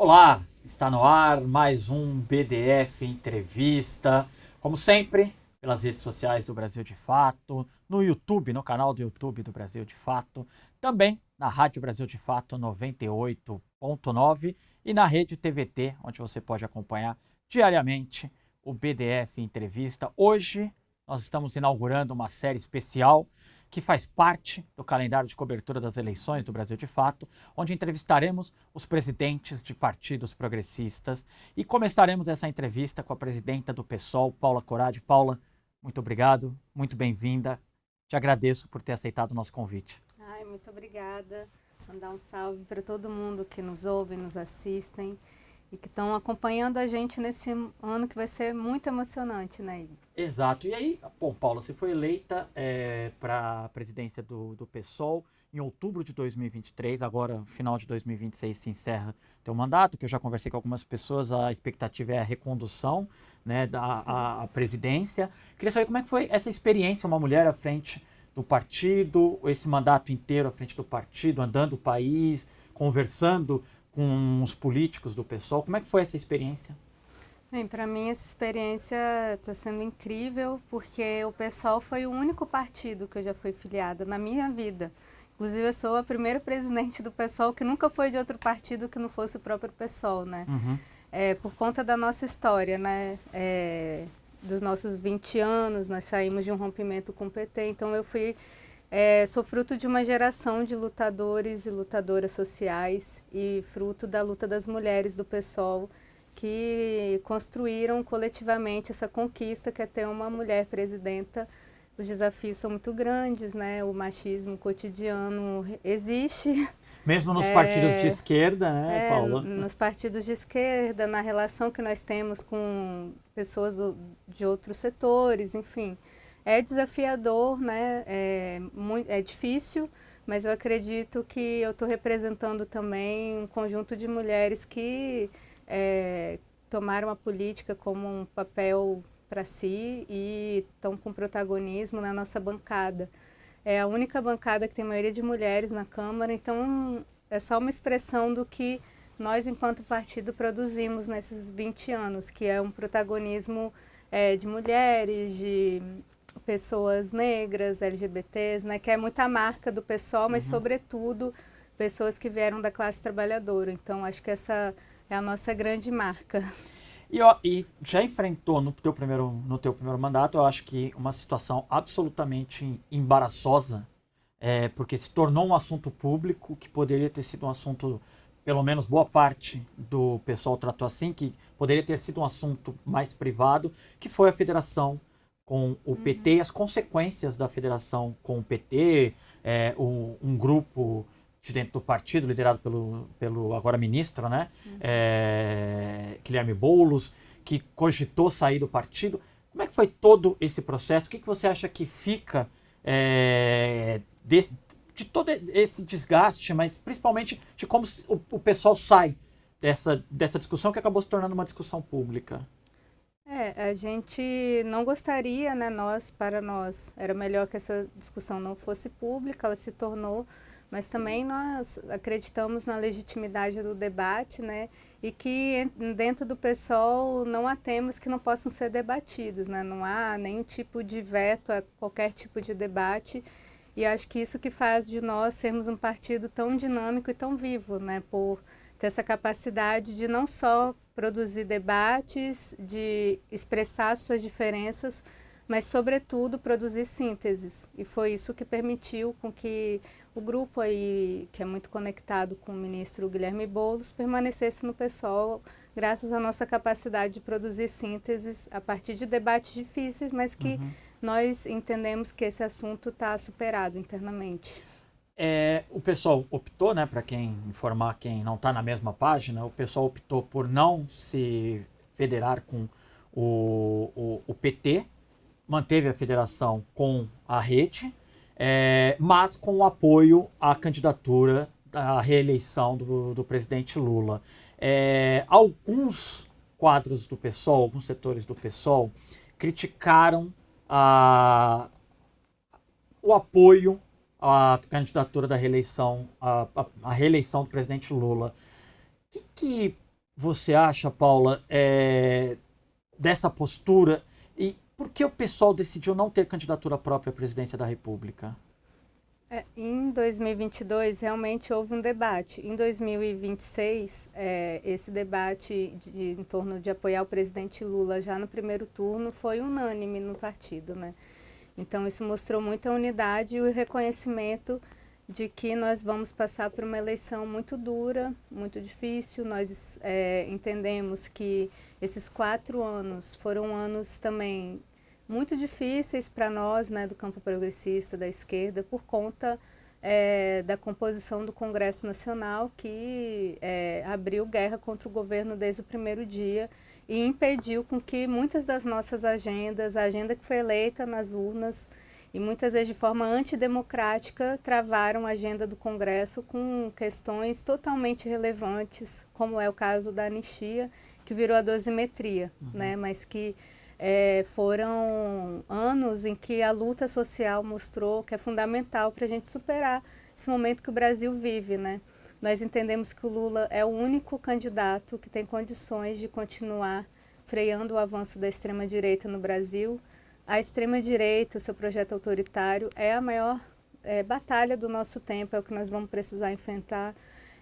Olá, está no ar mais um BDF Entrevista, como sempre, pelas redes sociais do Brasil de Fato, no YouTube, no canal do YouTube do Brasil de Fato, também na Rádio Brasil de Fato 98.9 e na rede TVT, onde você pode acompanhar diariamente o BDF Entrevista. Hoje nós estamos inaugurando uma série especial que faz parte do calendário de cobertura das eleições do Brasil de Fato, onde entrevistaremos os presidentes de partidos progressistas e começaremos essa entrevista com a presidenta do PSOL, Paula Corradi. Paula, muito obrigado, muito bem-vinda. Te agradeço por ter aceitado o nosso convite. Ai, muito obrigada. Mandar um salve para todo mundo que nos ouve, nos assistem e que estão acompanhando a gente nesse ano que vai ser muito emocionante, né, Igor? Exato. E aí, bom, Paula, você foi eleita para a presidência do PSOL em outubro de 2023, agora, no final de 2026, se encerra teu mandato, que eu já conversei com algumas pessoas, a expectativa é a recondução, né, a presidência. Queria saber como é que foi essa experiência, uma mulher à frente do partido, esse mandato inteiro à frente do partido, andando o país, conversando com os políticos do PSOL. Como é que foi essa experiência? Bem, para mim essa experiência está sendo incrível porque o PSOL foi o único partido que eu já fui filiada na minha vida. Inclusive eu sou a primeira presidente do PSOL que nunca foi de outro partido que não fosse o próprio PSOL, né? Uhum. Por conta da nossa história, né? Dos nossos 20 anos, nós saímos de um rompimento com o PT, então sou fruto de uma geração de lutadores e lutadoras sociais e fruto da luta das mulheres do PSOL que construíram coletivamente essa conquista que é ter uma mulher presidenta. Os desafios são muito grandes, né? O machismo cotidiano existe. Mesmo nos partidos de esquerda, né, Paula? Nos partidos de esquerda, na relação que nós temos com pessoas de outros setores, enfim. É desafiador, né? É difícil, mas eu acredito que eu estou representando também um conjunto de mulheres que tomaram a política como um papel para si e estão com protagonismo na nossa bancada. É a única bancada que tem maioria de mulheres na Câmara, então é só uma expressão do que nós, enquanto partido, produzimos nesses 20 anos, que é um protagonismo de mulheres, de pessoas negras, LGBTs, né, que é muita marca do PSOL, mas, sobretudo, pessoas que vieram da classe trabalhadora. Então, acho que essa é a nossa grande marca. E já enfrentou no teu primeiro mandato, eu acho que uma situação absolutamente embaraçosa, porque se tornou um assunto público que poderia ter sido um assunto, pelo menos boa parte do pessoal tratou assim, que poderia ter sido um assunto mais privado, que foi a federação com o PT e as consequências da federação com o PT, um grupo de dentro do partido, liderado pelo agora ministro, né, Guilherme Boulos, que cogitou sair do partido. Como é que foi todo esse processo? O que você acha que fica de todo esse desgaste, mas principalmente de como o pessoal sai dessa discussão que acabou se tornando uma discussão pública? A gente não gostaria, né, para nós, era melhor que essa discussão não fosse pública, ela se tornou, mas também nós acreditamos na legitimidade do debate, né, e que dentro do PSOL não há temas que não possam ser debatidos, né, não há nenhum tipo de veto a qualquer tipo de debate, e acho que isso que faz de nós sermos um partido tão dinâmico e tão vivo, né, por ter essa capacidade de não só produzir debates, de expressar suas diferenças, mas, sobretudo, produzir sínteses. E foi isso que permitiu com que o grupo aí, que é muito conectado com o ministro Guilherme Boulos, permanecesse no PSOL, graças à nossa capacidade de produzir sínteses a partir de debates difíceis, mas que nós entendemos que esse assunto está superado internamente. O pessoal optou, né, para quem informar quem não está na mesma página, o pessoal optou por não se federar com o PT, manteve a federação com a rede, mas com o apoio à candidatura à reeleição do presidente Lula. Alguns quadros do PSOL, alguns setores do PSOL, criticaram o apoio à candidatura da reeleição, a reeleição do presidente Lula. O que você acha, Paula, dessa postura? E por que o pessoal decidiu não ter candidatura própria à presidência da República? Em 2022, realmente houve um debate. Em 2026, esse debate em torno de apoiar o presidente Lula já no primeiro turno foi unânime no partido, né? Então, isso mostrou muita unidade e o reconhecimento de que nós vamos passar por uma eleição muito dura, muito difícil. Nós entendemos que esses 4 anos foram anos também muito difíceis para nós, né, do campo progressista, da esquerda, por conta da composição do Congresso Nacional, que abriu guerra contra o governo desde o primeiro dia e impediu com que muitas das nossas agendas, a agenda que foi eleita nas urnas, e muitas vezes de forma antidemocrática, travaram a agenda do Congresso com questões totalmente relevantes, como é o caso da anistia, que virou a dosimetria, né, mas que foram anos em que a luta social mostrou que é fundamental para a gente superar esse momento que o Brasil vive, né? Nós entendemos que o Lula é o único candidato que tem condições de continuar freando o avanço da extrema-direita no Brasil. A extrema-direita, o seu projeto autoritário, é a maior batalha do nosso tempo, é o que nós vamos precisar enfrentar,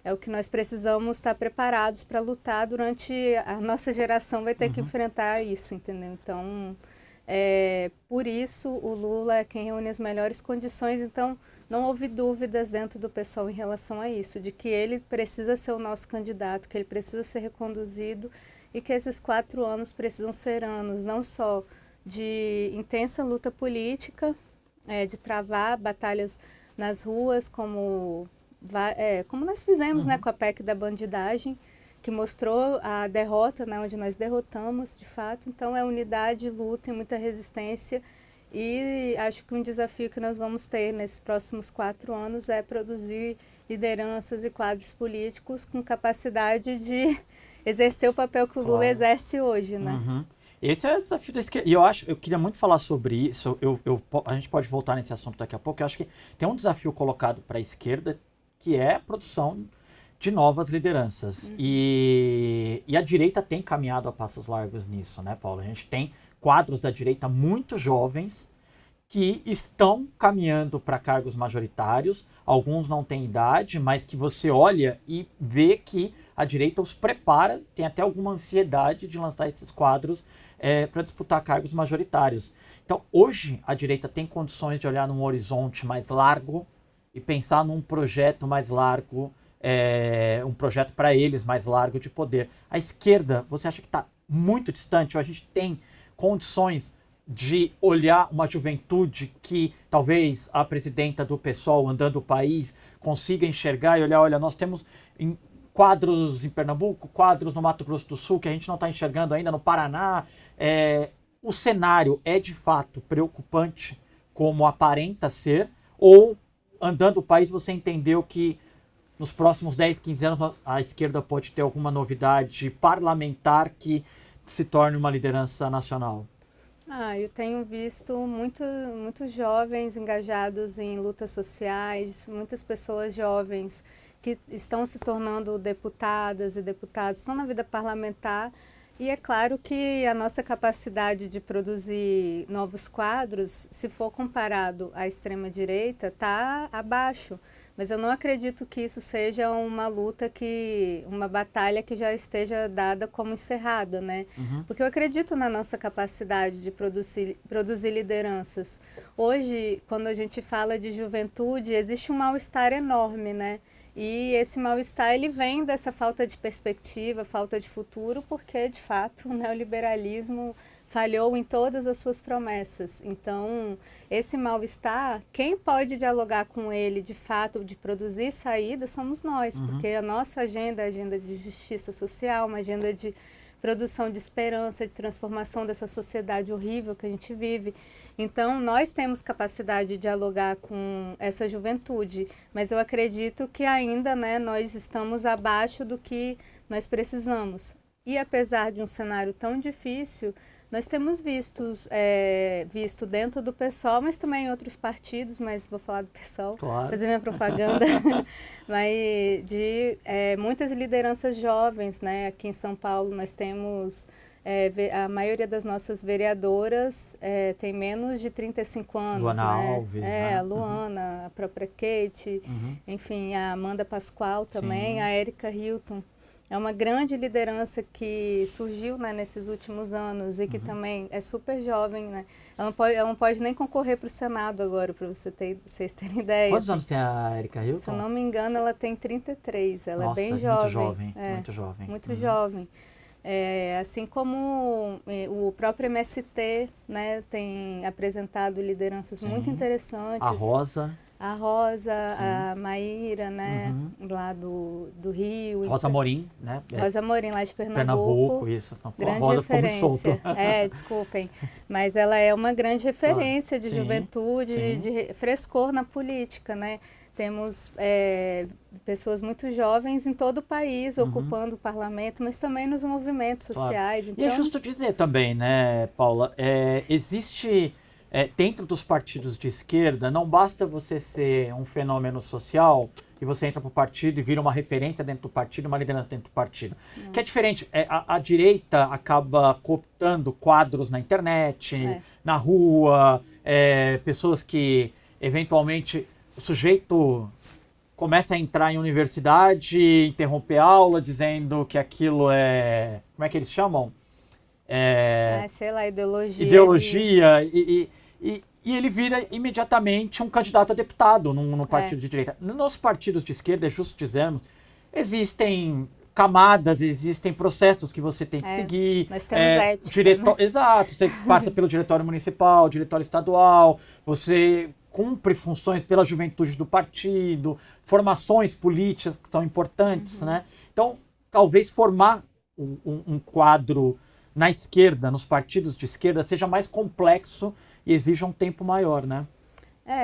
é o que nós precisamos estar preparados para lutar durante a nossa geração vai ter que enfrentar isso, entendeu? Então, por isso o Lula é quem reúne as melhores condições, então não houve dúvidas dentro do pessoal em relação a isso, de que ele precisa ser o nosso candidato, que ele precisa ser reconduzido e que esses 4 anos precisam ser anos não só de intensa luta política, de travar batalhas nas ruas, como nós fizemos, né, com a PEC da bandidagem, que mostrou a derrota, né, onde nós derrotamos, de fato. Então, é unidade, luta e muita resistência. E acho que um desafio que nós vamos ter nesses próximos 4 anos é produzir lideranças e quadros políticos com capacidade de exercer o papel que o Lula exerce hoje, né? Esse é o desafio da esquerda. E eu queria muito falar sobre isso. A gente pode voltar nesse assunto daqui a pouco. Eu acho que tem um desafio colocado para a esquerda, que é a produção de novas lideranças. E a direita tem caminhado a passos largos nisso, né, Paulo? A gente tem quadros da direita muito jovens que estão caminhando para cargos majoritários. Alguns não têm idade, mas que você olha e vê que a direita os prepara, tem até alguma ansiedade de lançar esses quadros para disputar cargos majoritários. Então, hoje, a direita tem condições de olhar num horizonte mais largo e pensar num projeto mais largo, um projeto para eles mais largo de poder. A esquerda, você acha que está muito distante? Ou a gente tem condições de olhar uma juventude que talvez a presidenta do PSOL, andando o país, consiga enxergar e olhar, olha, nós temos quadros em Pernambuco, quadros no Mato Grosso do Sul, que a gente não está enxergando ainda no Paraná. O cenário é de fato preocupante, como aparenta ser, ou andando o país você entendeu que nos próximos 10, 15 anos a esquerda pode ter alguma novidade parlamentar que se torne uma liderança nacional? Eu tenho visto muitos jovens engajados em lutas sociais, muitas pessoas jovens que estão se tornando deputadas e deputados, estão na vida parlamentar. E é claro que a nossa capacidade de produzir novos quadros, se for comparado à extrema-direita, está abaixo. Mas eu não acredito que isso seja uma uma batalha que já esteja dada como encerrada, né? Porque eu acredito na nossa capacidade de produzir lideranças. Hoje, quando a gente fala de juventude, existe um mal-estar enorme, né? E esse mal-estar, ele vem dessa falta de perspectiva, falta de futuro, porque, de fato, o neoliberalismo falhou em todas as suas promessas. Então, esse mal-estar, quem pode dialogar com ele, de fato, de produzir saída, somos nós, porque a nossa agenda é a agenda de justiça social, uma agenda de produção de esperança, de transformação dessa sociedade horrível que a gente vive. Então, nós temos capacidade de dialogar com essa juventude, mas eu acredito que ainda, né, nós estamos abaixo do que nós precisamos. E apesar de um cenário tão difícil, nós temos visto dentro do PSOL, mas também em outros partidos, mas vou falar do PSOL, Claro. fazer minha propaganda, mas de muitas lideranças jovens, né? Aqui em São Paulo nós temos, a maioria das nossas vereadoras tem menos de 35 anos, Luana né? Alves, né? A Luana, a própria Kate, enfim, a Amanda Pascoal também, Sim. a Érica Hilton. É uma grande liderança que surgiu, né, nesses últimos anos e que também é super jovem, né? Ela não pode nem concorrer para o Senado agora, para vocês terem ideia. Quantos anos tem a Erika Hilton? Se eu não me engano, ela tem 33. Ela Nossa, é bem muito jovem. jovem, muito jovem. Muito jovem. Assim como o próprio MST, né, tem apresentado lideranças muito interessantes. A Rosa, a Maíra, né, lá do Rio. Rosa Morim, né? Rosa Morim, lá de Pernambuco. Pernambuco, isso. Não, grande a Rosa referência. ficou muito solto. Desculpem. Mas ela é uma grande referência de Sim, juventude, de frescor na política, né? Temos pessoas muito jovens em todo o país ocupando o parlamento, mas também nos movimentos sociais. Então... E é justo dizer também, né, Paula, existe... dentro dos partidos de esquerda, não basta você ser um fenômeno social e você entra para o partido e vira uma referência dentro do partido, uma liderança dentro do partido. Que é diferente, a direita acaba cooptando quadros na internet, na rua, pessoas que, eventualmente, o sujeito começa a entrar em universidade, interromper a aula, dizendo que aquilo é... Como é que eles chamam? Sei lá, ideologia. Ideologia e ele vira imediatamente um candidato a deputado no partido de direita. Nos partidos de esquerda, é justo dizermos, existem camadas, existem processos que você tem que seguir. Nós temos ética. Exato, você passa pelo diretório municipal, diretório estadual, você cumpre funções pela juventude do partido, formações políticas que são importantes, né? Então, talvez formar um quadro na esquerda, nos partidos de esquerda, seja mais complexo e exija um tempo maior, né?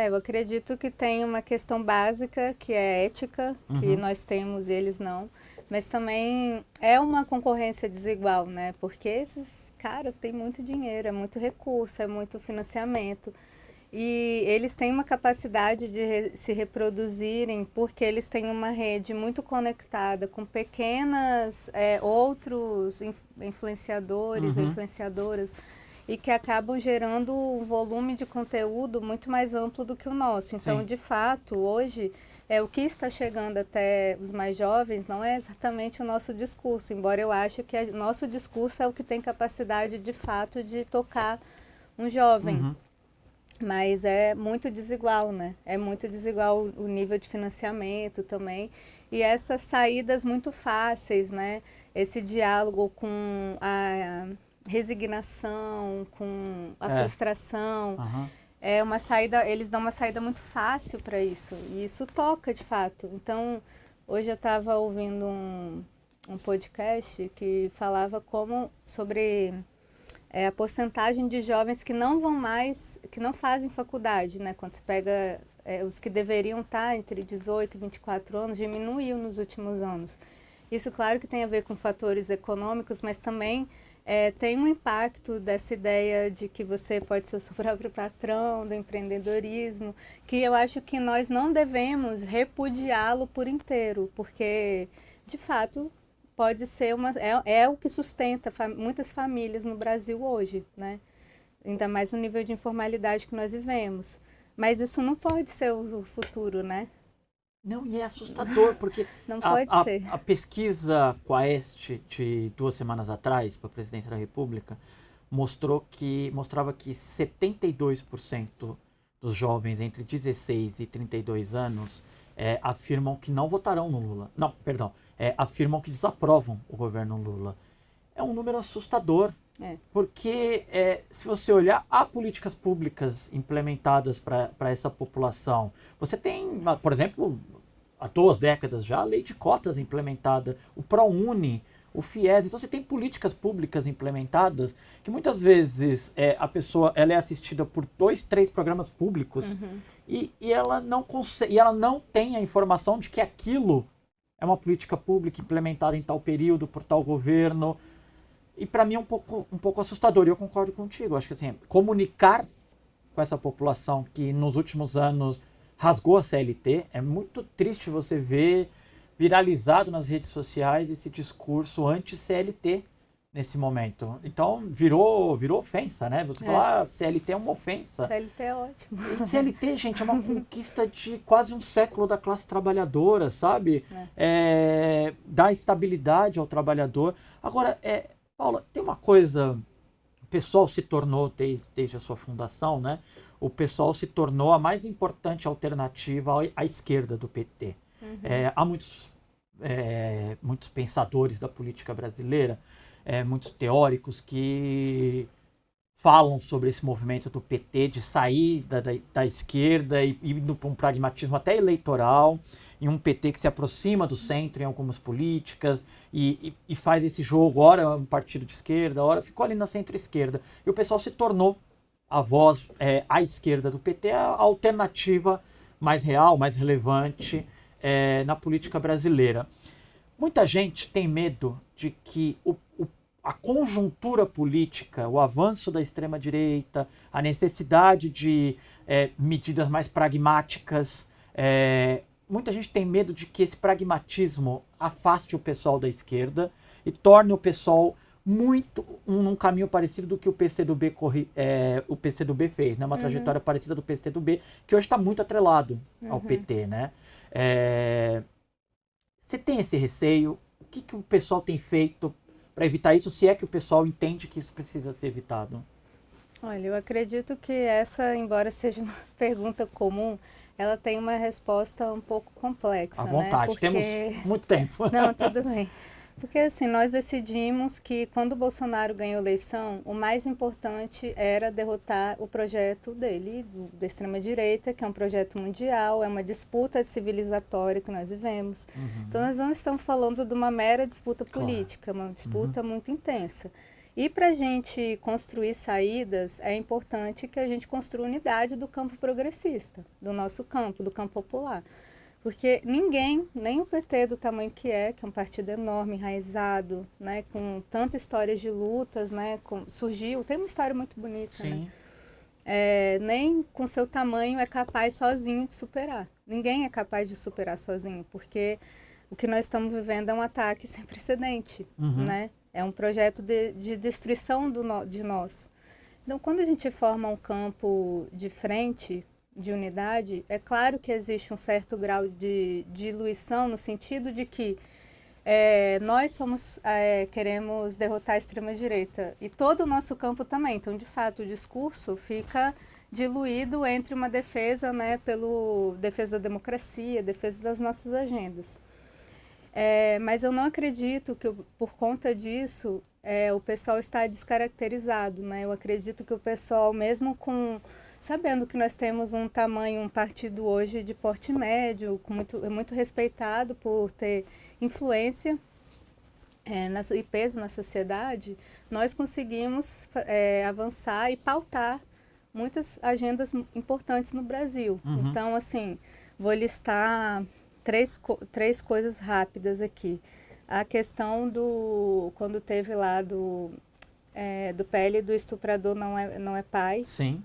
Eu acredito que tem uma questão básica, que é ética, que nós temos e eles não. Mas também é uma concorrência desigual, né? Porque esses caras têm muito dinheiro, é muito recurso, é muito financiamento. E eles têm uma capacidade de se reproduzirem porque eles têm uma rede muito conectada com pequenas outros influenciadores ou influenciadoras e que acabam gerando um volume de conteúdo muito mais amplo do que o nosso. Então, de fato, hoje, o que está chegando até os mais jovens não é exatamente o nosso discurso, embora eu ache que o nosso discurso é o que tem capacidade, de fato, de tocar um jovem. Mas é muito desigual, né? É muito desigual o nível de financiamento também. E essas saídas muito fáceis, né? Esse diálogo com a resignação, com a frustração. É uma saída, eles dão uma saída muito fácil para isso. E isso toca, de fato. Então, hoje eu estava ouvindo um podcast que falava sobre a porcentagem de jovens que não vão mais, que não fazem faculdade, né? Quando você pega os que deveriam estar entre 18 e 24 anos, diminuiu nos últimos anos. Isso, claro, que tem a ver com fatores econômicos, mas também tem um impacto dessa ideia de que você pode ser o seu próprio patrão, do empreendedorismo, que eu acho que nós não devemos repudiá-lo por inteiro, porque, de fato, pode ser o que sustenta muitas famílias no Brasil hoje, né? Ainda mais no nível de informalidade que nós vivemos. Mas isso não pode ser o futuro, né? Não, e é assustador, porque não pode ser. A pesquisa Quaest de 2 semanas atrás, para a presidência da República, mostrava que 72% dos jovens entre 16 e 32 anos afirmam que não votarão no Lula. Não, perdão. Afirmam que desaprovam o governo Lula. É um número assustador, porque se você olhar, há políticas públicas implementadas para essa população. Você tem, por exemplo, há 2 décadas já, a lei de cotas implementada, o ProUni, o FIES. Então você tem políticas públicas implementadas que muitas vezes a pessoa ela é assistida por 2, 3 programas públicos e ela não consegue, e ela não tem a informação de que aquilo é uma política pública implementada em tal período, por tal governo. E para mim é um pouco assustador, e eu concordo contigo. Acho que assim, comunicar com essa população que nos últimos anos rasgou a CLT, é muito triste você ver viralizado nas redes sociais esse discurso anti-CLT nesse momento. Então virou ofensa, né? Você falar CLT é uma ofensa. CLT é ótimo. E CLT, gente, é uma conquista de quase um século da classe trabalhadora, sabe? Dá estabilidade ao trabalhador. Agora, Paula, tem uma coisa, o pessoal se tornou, desde a sua fundação, né? O pessoal se tornou a mais importante alternativa à esquerda do PT. Há muitos pensadores da política brasileira, muitos teóricos que falam sobre esse movimento do PT de sair da esquerda e indo para um pragmatismo até eleitoral, em um PT que se aproxima do centro em algumas políticas e faz esse jogo, ora é um partido de esquerda, ora ficou ali na centro-esquerda. E o pessoal se tornou a voz à esquerda do PT, a alternativa mais real, mais relevante na política brasileira. Muita gente tem medo de que a conjuntura política, o avanço da extrema-direita, a necessidade de medidas mais pragmáticas, muita gente tem medo de que esse pragmatismo afaste o pessoal da esquerda e torne o pessoal muito num caminho parecido do que o PCdoB fez, né? Uma trajetória parecida do PCdoB, que hoje está muito atrelado ao PT, né? Você tem esse receio? O que o pessoal tem feito para evitar isso, se é que o pessoal entende que isso precisa ser evitado? Olha, eu acredito que essa, embora seja uma pergunta comum, ela tem uma resposta um pouco complexa, à vontade, né? temos muito tempo. Não, tudo bem. Porque assim, nós decidimos que quando o Bolsonaro ganhou a eleição, o mais importante era derrotar o projeto dele, da extrema-direita, que é um projeto mundial, é uma disputa civilizatória que nós vivemos. Então nós não estamos falando de uma mera disputa política, uma disputa muito intensa. E para a gente construir saídas, é importante que a gente construa unidade do campo progressista, do nosso campo, do campo popular. Porque ninguém, nem o PT do tamanho que é um partido enorme, enraizado, né, com tantas histórias de lutas, né, surgiu, tem uma história muito bonita, Sim. né? Nem com seu tamanho é capaz sozinho de superar. Ninguém é capaz de superar sozinho, porque o que nós estamos vivendo é um ataque sem precedente, né? É um projeto de destruição de nós. Então, quando a gente forma um campo de frente, de unidade, é claro que existe um certo grau de diluição no sentido de que nós queremos derrotar a extrema-direita e todo o nosso campo também. Então, de fato, o discurso fica diluído entre uma defesa, né, defesa da democracia, defesa das nossas agendas. Mas eu não acredito que, por conta disso, o pessoal está descaracterizado, né? Eu acredito que o pessoal, mesmo sabendo que nós temos um partido hoje de porte médio, muito respeitado por ter influência e peso na sociedade, nós conseguimos avançar e pautar muitas agendas importantes no Brasil. Então, assim, vou listar três coisas rápidas aqui. A questão quando teve lá do PL do estuprador não é pai. Sim.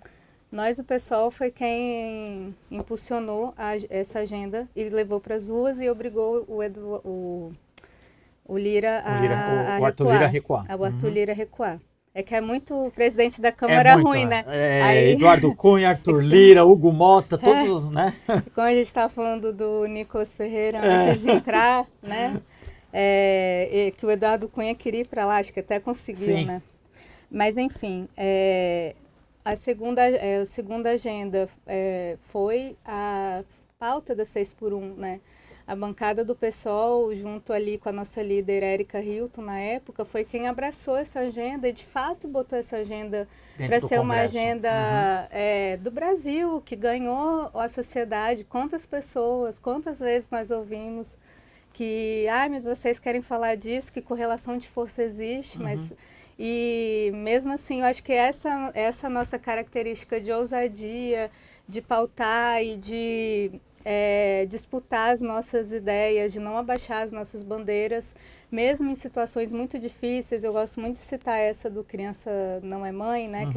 O pessoal foi quem impulsionou essa agenda e levou para as ruas e obrigou o Lira a Arthur Lira a recuar. O Arthur Lira a recuar. É que é muito o presidente da Câmara ruim, né? Eduardo Cunha, Arthur Lira, Hugo Mota, todos, né? Como a gente estava falando do Nicolas Ferreira antes de entrar, né? Que o Eduardo Cunha queria ir para lá, acho que até conseguiu, Sim. né? Mas, enfim, a segunda agenda foi a pauta da 6x1, né? A bancada do PSOL, junto ali com a nossa líder Érica Hilton, na época, foi quem abraçou essa agenda e, de fato, botou essa agenda para ser uma agenda do Brasil, que ganhou a sociedade. Quantas vezes nós ouvimos que, mas vocês querem falar disso, que correlação de força existe, mas... E mesmo assim, eu acho que essa nossa característica de ousadia, de pautar e de disputar as nossas ideias, de não abaixar as nossas bandeiras, mesmo em situações muito difíceis. Eu gosto muito de citar essa do Criança Não é Mãe, né?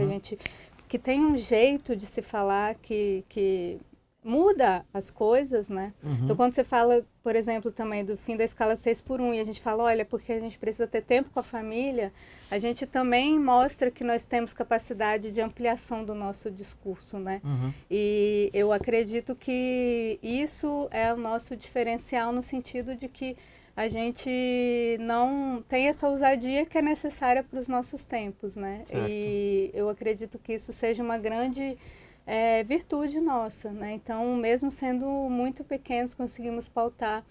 Que tem um jeito de se falar que muda as coisas, né? Então, quando você fala, por exemplo, também do fim da escala 6x1, e a gente fala, olha, porque a gente precisa ter tempo com a família, a gente também mostra que nós temos capacidade de ampliação do nosso discurso, né? E eu acredito que isso é o nosso diferencial no sentido de que a gente não tem essa ousadia que é necessária para os nossos tempos, né? Certo. E eu acredito que isso seja uma grande virtude nossa, né? Então, mesmo sendo muito pequenos, conseguimos pautar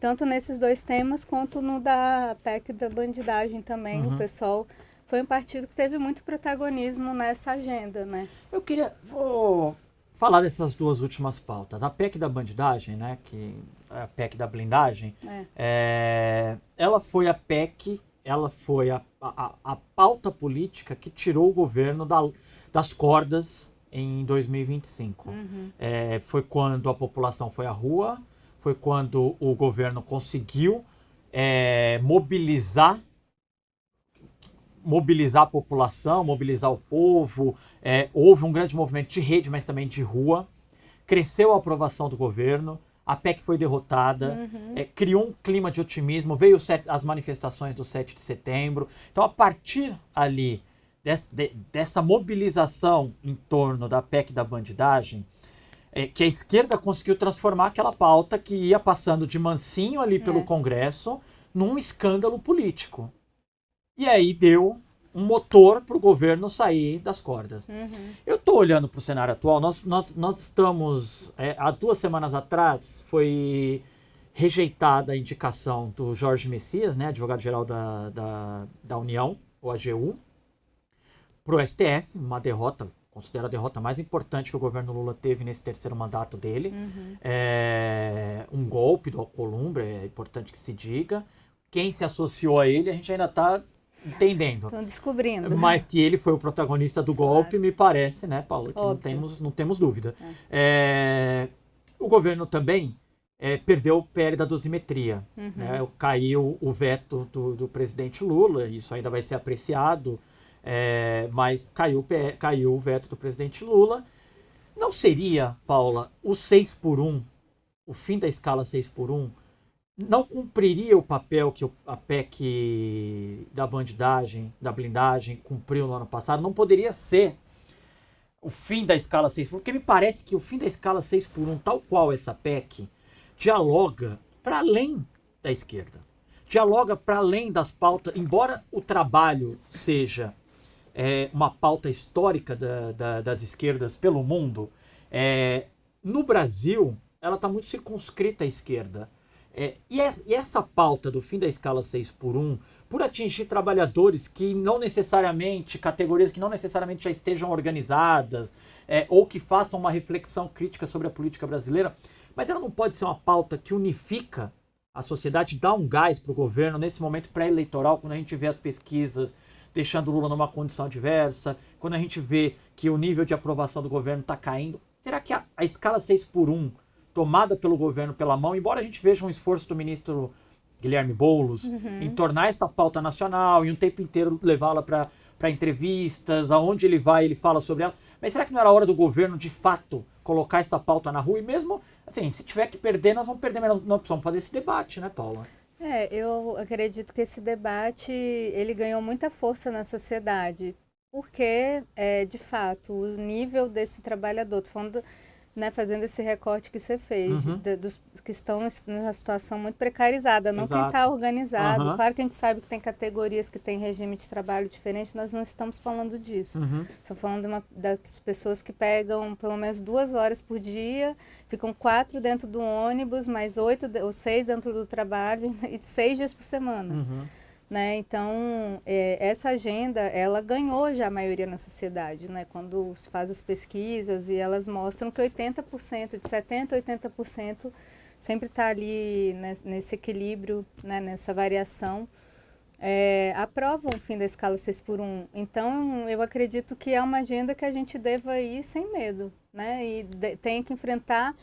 tanto nesses dois temas quanto no da PEC da bandidagem também. O PSOL foi um partido que teve muito protagonismo nessa agenda, né? Vou falar dessas duas últimas pautas. A PEC da bandidagem, né, que é a PEC da blindagem, ela foi a PEC, ela foi a pauta política que tirou o governo das cordas em 2025. Foi quando a população foi à rua, foi quando o governo conseguiu mobilizar a população, mobilizar o povo. Houve um grande movimento de rede, mas também de rua. Cresceu a aprovação do governo, a PEC foi derrotada, criou um clima de otimismo, veio as manifestações do 7 de setembro. Então, a partir ali dessa mobilização em torno da PEC da bandidagem, que a esquerda conseguiu transformar aquela pauta que ia passando de mansinho ali pelo Congresso num escândalo político. E aí deu um motor para o governo sair das cordas. Eu estou olhando para o cenário atual, nós estamos, há 2 semanas atrás, foi rejeitada a indicação do Jorge Messias, né, advogado-geral da União, o AGU, para o STF, uma derrota, considero a derrota mais importante que o governo Lula teve nesse 3º mandato dele. Um golpe do Alcolumbre, é importante que se diga. Quem se associou a ele, a gente ainda está entendendo. Estão descobrindo. Mas que ele foi o protagonista do golpe, me parece, né, Paula, que não temos dúvida. O governo também perdeu o PL da dosimetria. Né? Caiu o veto do presidente Lula, isso ainda vai ser apreciado, mas caiu o veto do presidente Lula. Não seria, Paula, o 6x1, o fim da escala 6x1, não cumpriria o papel que a PEC da bandidagem, da blindagem, cumpriu no ano passado? Não poderia ser o fim da escala 6x1, porque me parece que o fim da escala 6x1, tal qual essa PEC, dialoga para além da esquerda. Dialoga para além das pautas, embora o trabalho seja uma pauta histórica das esquerdas pelo mundo, no Brasil ela está muito circunscrita à esquerda. E essa pauta do fim da escala 6x1, por atingir trabalhadores que não necessariamente, categorias que não necessariamente já estejam organizadas, ou que façam uma reflexão crítica sobre a política brasileira, mas ela não pode ser uma pauta que unifica a sociedade, dá um gás para o governo nesse momento pré-eleitoral, quando a gente vê as pesquisas deixando o Lula numa condição adversa, quando a gente vê que o nível de aprovação do governo está caindo. Será que a escala 6x1, tomada pelo governo pela mão, embora a gente veja um esforço do ministro Guilherme Boulos em tornar essa pauta nacional e um tempo inteiro levá-la para entrevistas, aonde ele vai, ele fala sobre ela, mas será que não era hora do governo, de fato, colocar essa pauta na rua? E mesmo, assim, se tiver que perder, nós vamos perder, mas nós precisamos fazer esse debate, né, Paula? Eu acredito que esse debate, ele ganhou muita força na sociedade, porque, de fato, o nível desse trabalhador, tô falando, né, fazendo esse recorte que você fez, dos que estão numa situação muito precarizada, não quem está organizado. Claro que a gente sabe que tem categorias que têm regime de trabalho diferente, nós não estamos falando disso. Estamos falando das pessoas que pegam pelo menos 2 horas por dia, ficam 4 dentro do ônibus, mais 8 ou 6 dentro do trabalho, e 6 dias por semana. Né? Então, essa agenda, ela ganhou já a maioria na sociedade, né? Quando se faz as pesquisas e elas mostram que 80%, de 70% a 80%, sempre está ali, né, nesse equilíbrio, né, nessa variação, aprovam o fim da escala 6x1. Então, eu acredito que é uma agenda que a gente deva ir sem medo, né? E tem que enfrentar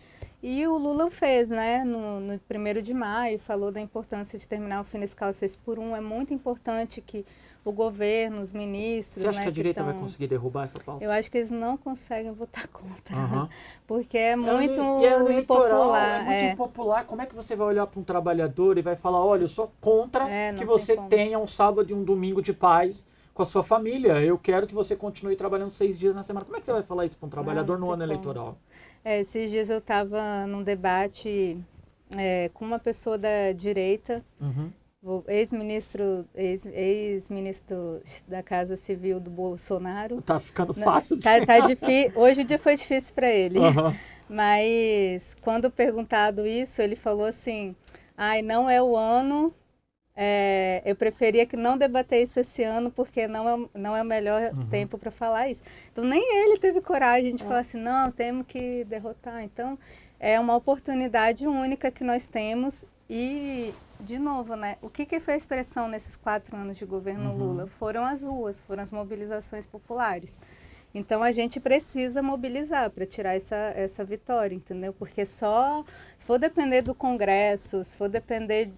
E o Lula fez, né, no 1º de maio, falou da importância de terminar o fim da escala 6x1. É muito importante que o governo, os ministros, Você acha né, que a direita vai conseguir derrubar essa pauta? Eu acho que eles não conseguem votar contra, Uhum. porque é muito ano eleitoral, impopular. é muito impopular. Como é que você vai olhar para um trabalhador e vai falar, olha, eu sou contra que você tenha um sábado e um domingo de paz com a sua família. Eu quero que você continue trabalhando 6 dias na semana. Como é que você vai falar isso para um trabalhador no ano eleitoral? Esses dias eu estava num debate com uma pessoa da direita, o ex-ministro da Casa Civil do Bolsonaro. Tá ficando fácil de... Tá difícil. Hoje o dia foi difícil para ele. Mas quando perguntado isso, ele falou assim, não é o ano, eu preferia que não debater isso esse ano, porque não é o melhor tempo para falar isso. Então nem ele teve coragem de falar assim, não, temos que derrotar. Então é uma oportunidade única que nós temos e, de novo, né, o que fez pressão nesses 4 anos de governo Lula? Foram as ruas, foram as mobilizações populares. Então a gente precisa mobilizar para tirar essa vitória, entendeu? Porque se for depender do Congresso, se for depender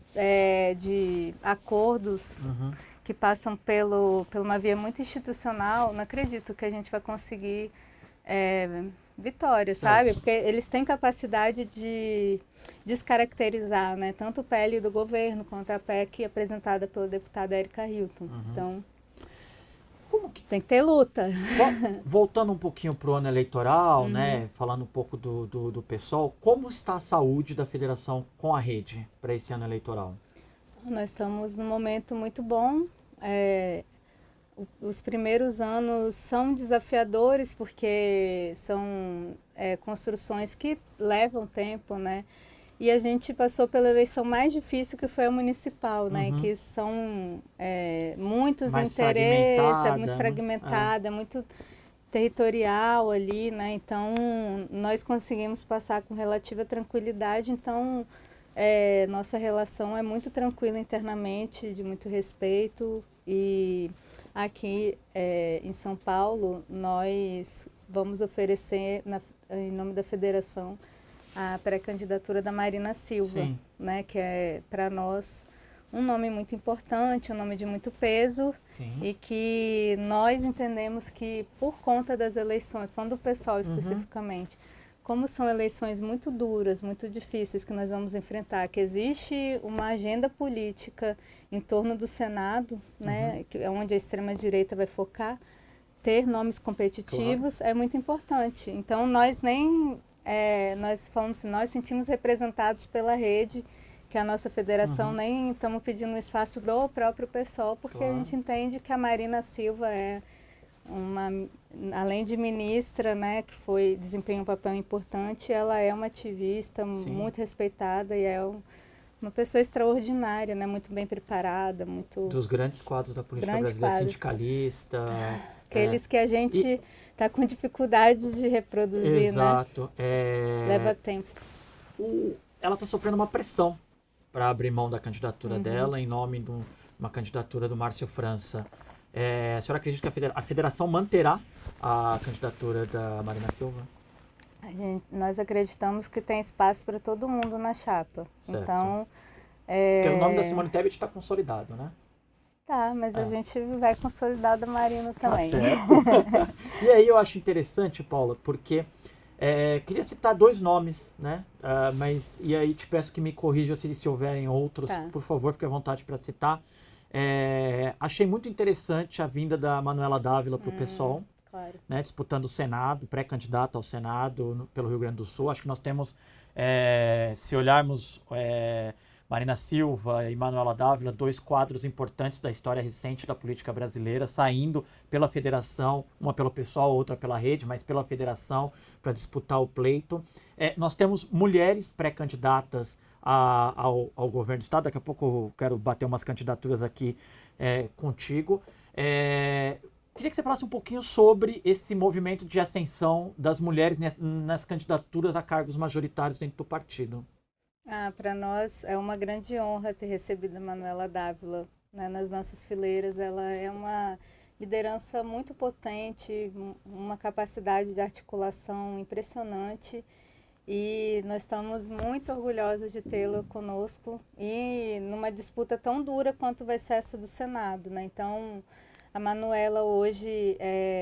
de acordos que passam por uma via muito institucional, não acredito que a gente vai conseguir vitória, sabe? Porque eles têm capacidade de descaracterizar, né? Tanto o PL do governo quanto a PEC apresentada pela deputada Érica Hilton. Então, tem que ter luta. Voltando um pouquinho para o ano eleitoral, né? Falando um pouco do PSOL, como está a saúde da federação com a rede para esse ano eleitoral? Nós estamos num momento muito bom. Os primeiros anos são desafiadores porque são construções que levam tempo, né? E a gente passou pela eleição mais difícil, que foi a municipal, né? Que são muitos interesses, é muito fragmentada, é muito territorial ali, né? Então, nós conseguimos passar com relativa tranquilidade. Então, nossa relação é muito tranquila internamente, de muito respeito. E aqui em São Paulo, nós vamos oferecer, em nome da federação, a pré-candidatura da Marina Silva, né, que é para nós um nome muito importante, um nome de muito peso. E que nós entendemos que por conta das eleições, falando do pessoal especificamente, como são eleições muito duras, muito difíceis que nós vamos enfrentar, que existe uma agenda política em torno do Senado, né, que é onde a extrema-direita vai focar, ter nomes competitivos é muito importante. Então nós falamos assim, nós sentimos representados pela rede, que a nossa federação nem estamos pedindo um espaço do próprio PSOL, porque a gente entende que a Marina Silva além de ministra, né, que desempenha um papel importante, ela é uma ativista muito respeitada e é uma pessoa extraordinária, né, muito bem preparada, dos grandes quadros da política brasileira, sindicalista. Aqueles que a gente está com dificuldade de reproduzir, exato, né? Leva tempo. Ela está sofrendo uma pressão para abrir mão da candidatura dela em nome de uma candidatura do Márcio França. A senhora acredita que a federação manterá a candidatura da Marina Silva? Nós acreditamos que tem espaço para todo mundo na chapa. Certo. Então, porque o nome da Simone Tebet está consolidado, né? Tá, mas a gente vai consolidar da Marina também. Tá certo. E aí eu acho interessante, Paula, porque queria citar 2 nomes, né? E aí te peço que me corrija se houverem outros, por favor, fique à vontade para citar. Achei muito interessante a vinda da Manuela Dávila para o PSOL, claro, né, disputando o Senado, pré-candidata ao Senado pelo Rio Grande do Sul. Acho que nós temos, se olharmos Marina Silva e Manuela Dávila, 2 quadros importantes da história recente da política brasileira, saindo pela federação, uma pelo PSOL, outra pela rede, mas pela federação, para disputar o pleito. Nós temos mulheres pré-candidatas ao governo do Estado. Daqui a pouco eu quero bater umas candidaturas aqui contigo. Queria que você falasse um pouquinho sobre esse movimento de ascensão das mulheres nas candidaturas a cargos majoritários dentro do partido. Para nós é uma grande honra ter recebido a Manuela Dávila, né, nas nossas fileiras. Ela é uma liderança muito potente, uma capacidade de articulação impressionante e nós estamos muito orgulhosos de tê-la conosco e numa disputa tão dura quanto vai ser essa do Senado, né? Então, a Manuela hoje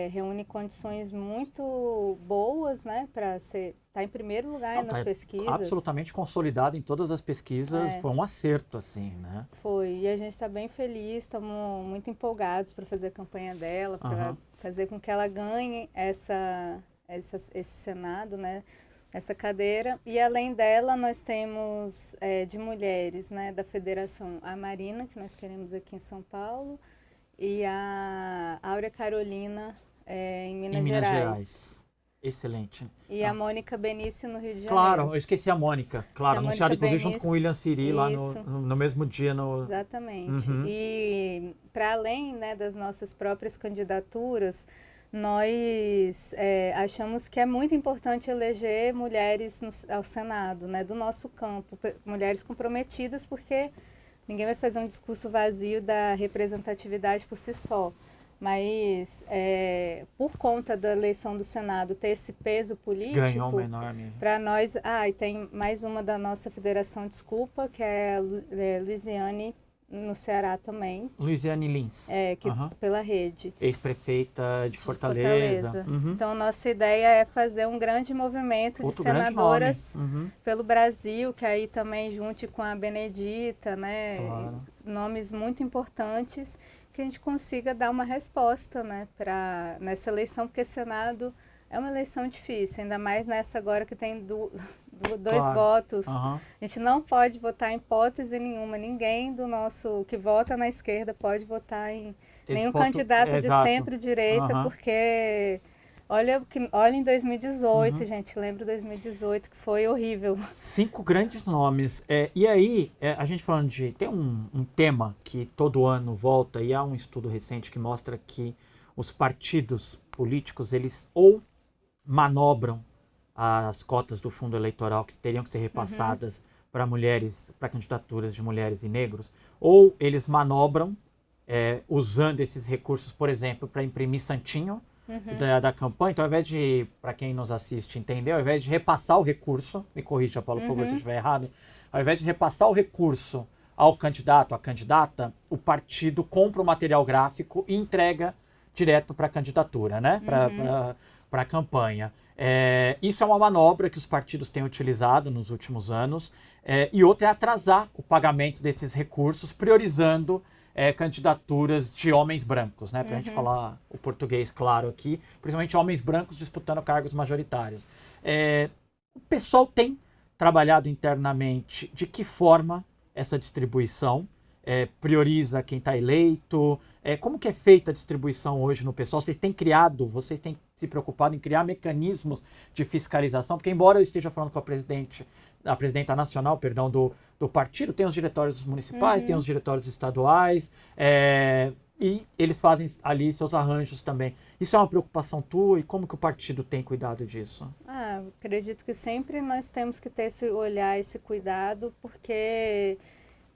reúne condições muito boas, né, para estar em primeiro lugar Não, nas tá pesquisas. absolutamente consolidado em todas as pesquisas, foi um acerto, assim, né? Foi, e a gente está bem feliz, estamos muito empolgados para fazer a campanha dela, para fazer com que ela ganhe esse Senado, né, essa cadeira. E além dela, nós temos de mulheres, né, da federação, a Marina, que nós queremos aqui em São Paulo, e a Áurea Carolina em Minas Gerais. Excelente. E a Mônica Benício no Rio de Janeiro. Claro, eu esqueci a Mônica. Claro, anunciada inclusive junto com o William Siri lá no mesmo dia. Exatamente. E para além, né, das nossas próprias candidaturas, nós achamos que é muito importante eleger mulheres ao Senado, né, do nosso campo, mulheres comprometidas, porque ninguém vai fazer um discurso vazio da representatividade por si só. Mas, por conta da eleição do Senado ter esse peso político... Ganhou uma enorme... Para nós... e tem mais uma da nossa federação, desculpa, que é Luiziane, no Ceará também. Luiziane Lins. Pela rede. Ex-prefeita de Fortaleza. Então, nossa ideia é fazer um grande movimento de senadoras pelo Brasil, que aí também junte com a Benedita, né? Claro. Nomes muito importantes, que a gente consiga dar uma resposta, né, nessa eleição, porque Senado é uma eleição difícil, ainda mais nessa agora que tem dois votos. A gente não pode votar em hipótese nenhuma, ninguém do nosso que vota na esquerda pode votar em nenhum candidato de centro-direita, porque olha em 2018, gente, lembro 2018 que foi horrível. 5 grandes nomes. E aí, a gente falando de... Tem um tema que todo ano volta, e há um estudo recente que mostra que os partidos políticos, eles ou manobram as cotas do fundo eleitoral que teriam que ser repassadas para mulheres, para candidaturas de mulheres e negros, ou eles manobram usando esses recursos, por exemplo, para imprimir santinho, da campanha. Então, ao invés de, para quem nos assiste entender, ao invés de repassar o recurso, me corrija, Paulo, por favor, se eu estiver errado, ao invés de repassar o recurso ao candidato, à candidata, o partido compra o material gráfico e entrega direto para a candidatura, né? Para a campanha. Isso é uma manobra que os partidos têm utilizado nos últimos anos, e outra é atrasar o pagamento desses recursos, priorizando candidaturas de homens brancos, né? Para a gente falar o português claro aqui, principalmente homens brancos disputando cargos majoritários. O pessoal tem trabalhado internamente de que forma essa distribuição prioriza quem está eleito? Como que é feita a distribuição hoje no pessoal? Vocês têm se preocupado em criar mecanismos de fiscalização? Porque embora eu esteja falando com a presidenta nacional, perdão, do partido, tem os diretórios municipais, tem os diretórios estaduais, e eles fazem ali seus arranjos também. Isso é uma preocupação tua, e como que o partido tem cuidado disso? Acredito que sempre nós temos que ter esse olhar, esse cuidado, porque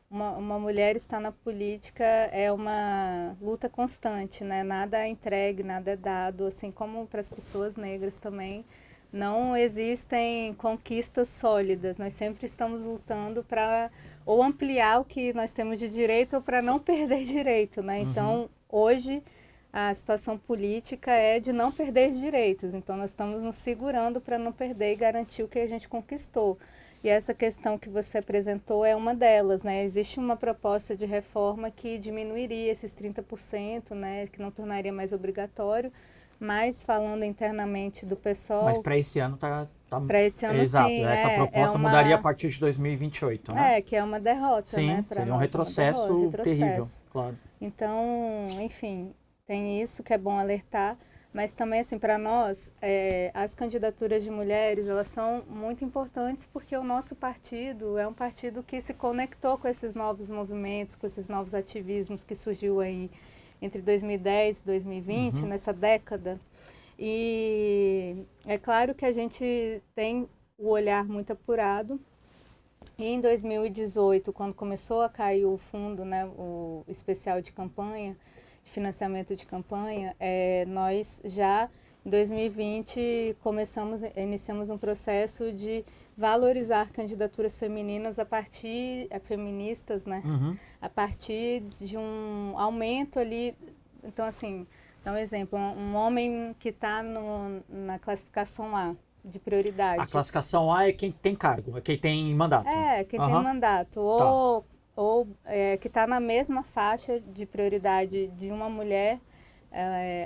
uma mulher estar na política é uma luta constante, né? Nada é entregue, nada é dado, assim como para as pessoas negras também. Não existem conquistas sólidas, nós sempre estamos lutando para ou ampliar o que nós temos de direito ou para não perder direito, né? Então, hoje, a situação política é de não perder direitos, então nós estamos nos segurando para não perder e garantir o que a gente conquistou. E essa questão que você apresentou é uma delas, né? Existe uma proposta de reforma que diminuiria esses 30%, né? Que não tornaria mais obrigatório, mas falando internamente do pessoal... Mas para esse ano tá... Para esse ano, exato, sim. Essa proposta mudaria a partir de 2028, né? Que é uma derrota, sim, né? Seria um retrocesso terrível, claro. Então, enfim, tem isso que é bom alertar. Mas também, assim, para nós, as candidaturas de mulheres, elas são muito importantes porque o nosso partido é um partido que se conectou com esses novos movimentos, com esses novos ativismos que surgiu aí entre 2010 e 2020, nessa década. E é claro que a gente tem o olhar muito apurado. E em 2018, quando começou a cair o fundo, né, o especial de campanha, de financiamento de campanha, nós já Em 2020, iniciamos um processo de valorizar candidaturas femininas feministas, né? A partir de um aumento ali. Então, assim, dá um exemplo, um homem que está na classificação A, de prioridade. A classificação A é quem tem cargo, é quem tem mandato. Quem tem mandato. Ou que está na mesma faixa de prioridade de uma mulher,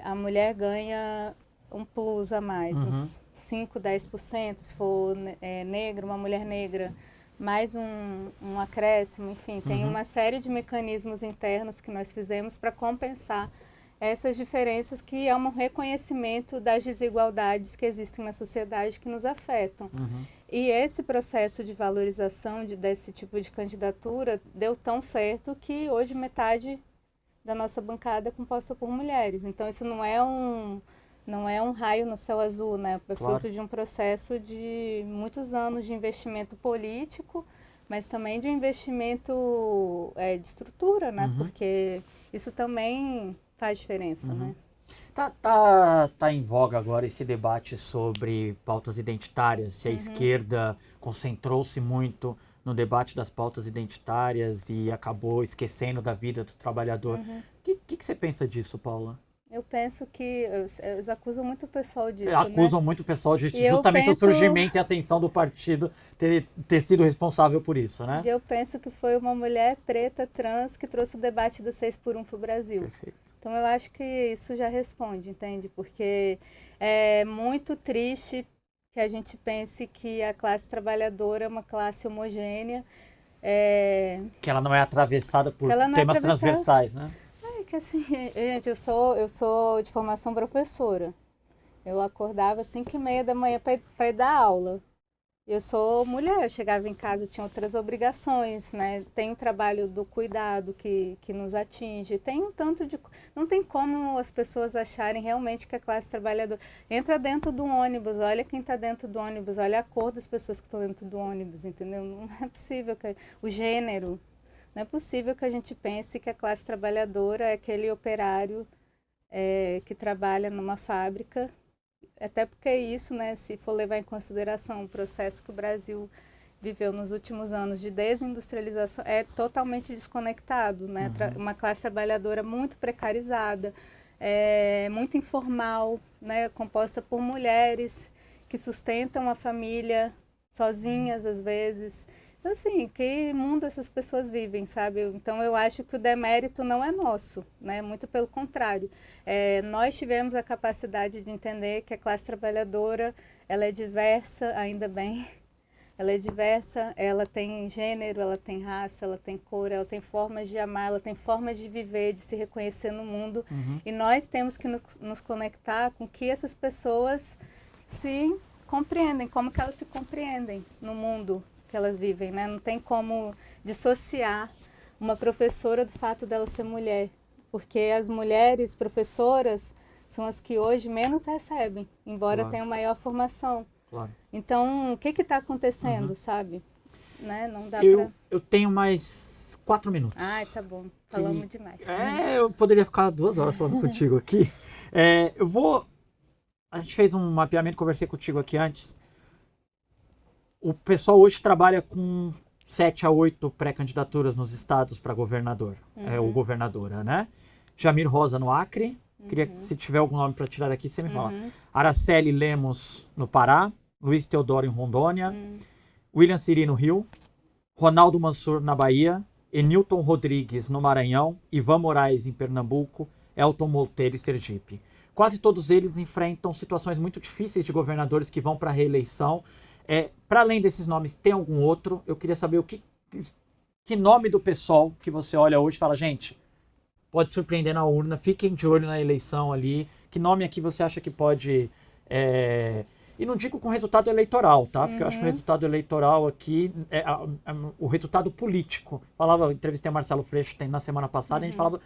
a mulher ganha um plus a mais, uns 5, 10%, se for negra, uma mulher negra, mais um acréscimo, enfim, tem uma série de mecanismos internos que nós fizemos para compensar essas diferenças, que é um reconhecimento das desigualdades que existem na sociedade que nos afetam. E esse processo de valorização desse tipo de candidatura deu tão certo que hoje metade da nossa bancada é composta por mulheres. Então isso não é um raio no céu azul, né? É fruto de um processo de muitos anos de investimento político, mas também de um investimento de estrutura, né? Porque isso também faz diferença, né? Tá em voga agora esse debate sobre pautas identitárias, se a esquerda concentrou-se muito no debate das pautas identitárias e acabou esquecendo da vida do trabalhador. O que você pensa disso, Paula? Eu penso que eles acusam muito o pessoal disso, acusam muito o pessoal de justamente o surgimento e a ascensão do partido ter sido responsável por isso, né? Eu penso que foi uma mulher preta, trans, que trouxe o debate do 6x1 para o Brasil. Perfeito. Então eu acho que isso já responde, entende? Porque é muito triste que a gente pense que a classe trabalhadora é uma classe homogênea. Que ela não é atravessada por temas transversais, né? Que assim, gente, eu sou de formação professora. Eu acordava às 5h30 da manhã para ir dar aula. Eu sou mulher, eu chegava em casa, tinha outras obrigações, né? Tem o trabalho do cuidado que nos atinge, tem um tanto de... Não tem como as pessoas acharem realmente que a classe trabalhadora... Entra dentro do ônibus, olha quem está dentro do ônibus, olha a cor das pessoas que estão dentro do ônibus, entendeu? Não é possível que... O gênero... Não é possível que a gente pense que a classe trabalhadora é aquele operário que trabalha numa fábrica, até porque isso, né, se for levar em consideração o processo que o Brasil viveu nos últimos anos de desindustrialização, é totalmente desconectado, né? Uma classe trabalhadora muito precarizada, muito informal, né, composta por mulheres que sustentam a família sozinhas às vezes. Então, assim, que mundo essas pessoas vivem, sabe? Então, eu acho que o demérito não é nosso, né? Muito pelo contrário. Nós tivemos a capacidade de entender que a classe trabalhadora, ela é diversa, ainda bem. Ela é diversa, ela tem gênero, ela tem raça, ela tem cor, ela tem formas de amar, ela tem formas de viver, de se reconhecer no mundo. E nós temos que nos conectar com que essas pessoas se compreendem, como que elas se compreendem no mundo que elas vivem, né? Não tem como dissociar uma professora do fato dela ser mulher, porque as mulheres professoras são as que hoje menos recebem, embora tenham maior formação. Então, o que está acontecendo, sabe? Né? Não dá pra... Eu tenho mais 4 minutos. Ai, tá bom. Falamos demais. Eu poderia ficar 2 horas falando contigo aqui. A gente fez um mapeamento, conversei contigo aqui antes. O pessoal hoje trabalha com 7 a 8 pré-candidaturas nos estados para governador, ou governadora, né? Jamir Rosa no Acre, queria que se tiver algum nome para tirar aqui, você me fala. Araceli Lemos no Pará, Luiz Teodoro em Rondônia, William Siri no Rio, Ronaldo Mansur na Bahia, Enilton Rodrigues no Maranhão, Ivan Moraes em Pernambuco, Elton Monteiro em Sergipe. Quase todos eles enfrentam situações muito difíceis de governadores que vão para a reeleição. Para além desses nomes, tem algum outro? Eu queria saber que nome do pessoal que você olha hoje e fala, gente, pode surpreender na urna, fiquem de olho na eleição ali. Que nome aqui você acha que pode... E não digo com resultado eleitoral, tá? Porque eu acho que o resultado eleitoral aqui é o resultado político. Eu entrevistei o Marcelo Freixo na semana passada, a gente falava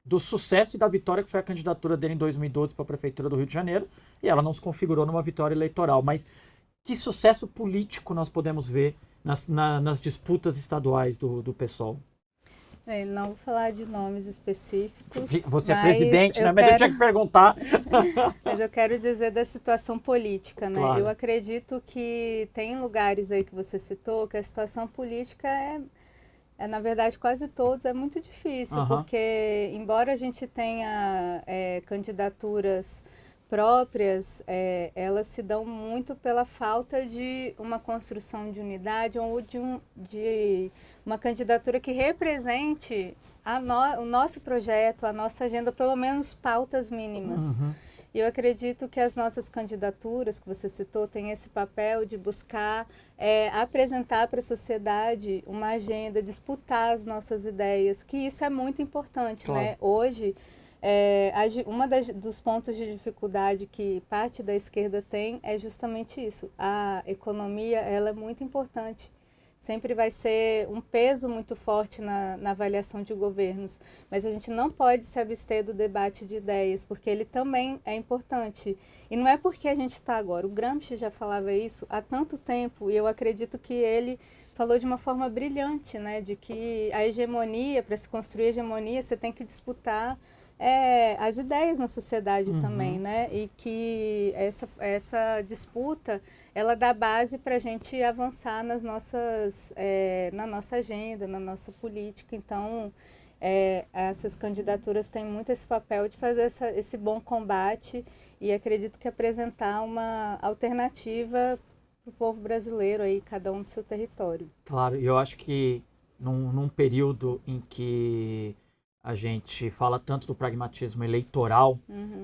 do sucesso e da vitória que foi a candidatura dele em 2012 para a Prefeitura do Rio de Janeiro, e ela não se configurou numa vitória eleitoral, mas que sucesso político nós podemos ver nas disputas estaduais do PSOL? Não vou falar de nomes específicos. Você é presidente, né? Mas eu tinha que perguntar. Mas eu quero dizer da situação política, né? Claro. Eu acredito que tem lugares aí que você citou que a situação política na verdade, quase todos, é muito difícil, porque embora a gente tenha candidaturas próprias, elas se dão muito pela falta de uma construção de unidade ou de uma candidatura que represente o nosso projeto, a nossa agenda, pelo menos pautas mínimas. E eu acredito que as nossas candidaturas, que você citou, têm esse papel de buscar apresentar para a sociedade uma agenda, disputar as nossas ideias, que isso é muito importante, claro, né? Hoje, dos pontos de dificuldade que parte da esquerda tem é justamente isso. A economia, ela é muito importante. Sempre vai ser um peso muito forte na avaliação de governos. Mas a gente não pode se abster do debate de ideias, porque ele também é importante. E não é porque a gente está agora. O Gramsci já falava isso há tanto tempo, e eu acredito que ele falou de uma forma brilhante, né? De que a hegemonia, para se construir a hegemonia, você tem que disputar as ideias na sociedade também, né? E que essa disputa, ela dá base para a gente avançar na nossa agenda, na nossa política. Então, essas candidaturas têm muito esse papel de fazer esse bom combate e acredito que apresentar uma alternativa para o povo brasileiro, aí, cada um do seu território. Claro, e eu acho que num período em que a gente fala tanto do pragmatismo eleitoral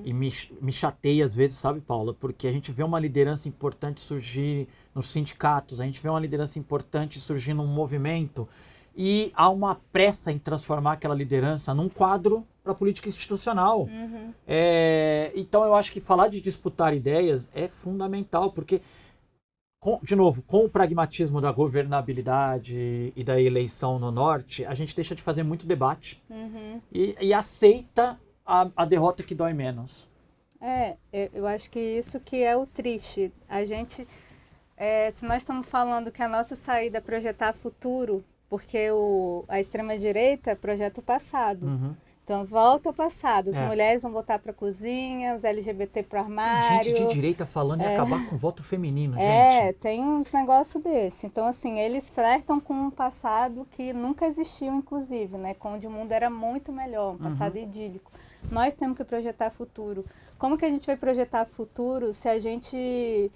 e me chateia às vezes, sabe, Paula? Porque a gente vê uma liderança importante surgir nos sindicatos, a gente vê uma liderança importante surgir num movimento e há uma pressa em transformar aquela liderança num quadro para a política institucional. Então eu acho que falar de disputar ideias é fundamental, porque de novo, com o pragmatismo da governabilidade e da eleição no Norte, a gente deixa de fazer muito debate e aceita a derrota que dói menos. Eu acho que isso que é o triste. A gente, se nós estamos falando que a nossa saída é projetar futuro, porque a extrema-direita projeta o passado. Então, volta ao passado. As mulheres vão voltar para a cozinha, os LGBT para o armário. Tem gente de direita falando em acabar com o voto feminino, gente. Tem uns negócios desse. Então, assim, eles flertam com um passado que nunca existiu, inclusive, né? Onde o mundo era muito melhor, um passado idílico. Nós temos que projetar futuro. Como que a gente vai projetar futuro se a gente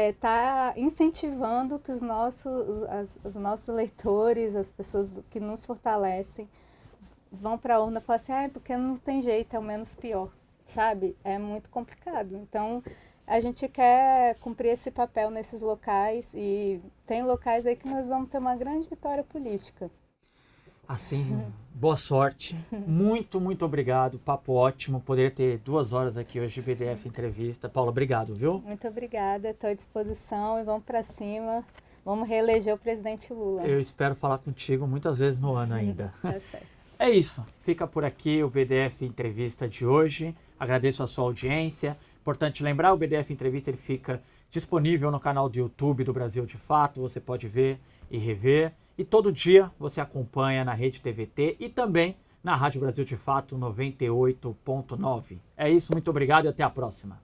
está incentivando que os nossos eleitores, as pessoas que nos fortalecem, vão para a urna e falam assim, porque não tem jeito, é o menos pior, sabe? É muito complicado. Então, a gente quer cumprir esse papel nesses locais e tem locais aí que nós vamos ter uma grande vitória política. Assim, boa sorte. Muito, muito obrigado. Papo ótimo. Poderia ter 2 horas aqui hoje de BDF Entrevista. Paula, obrigado, viu? Muito obrigada. Estou à disposição e vamos para cima. Vamos reeleger o presidente Lula. Eu espero falar contigo muitas vezes no ano ainda. Tá certo. É isso. Fica por aqui o BDF Entrevista de hoje. Agradeço a sua audiência. Importante lembrar, o BDF Entrevista ele fica disponível no canal do YouTube do Brasil de Fato. Você pode ver e rever. E todo dia você acompanha na Rede TVT e também na Rádio Brasil de Fato 98.9. É isso, muito obrigado e até a próxima.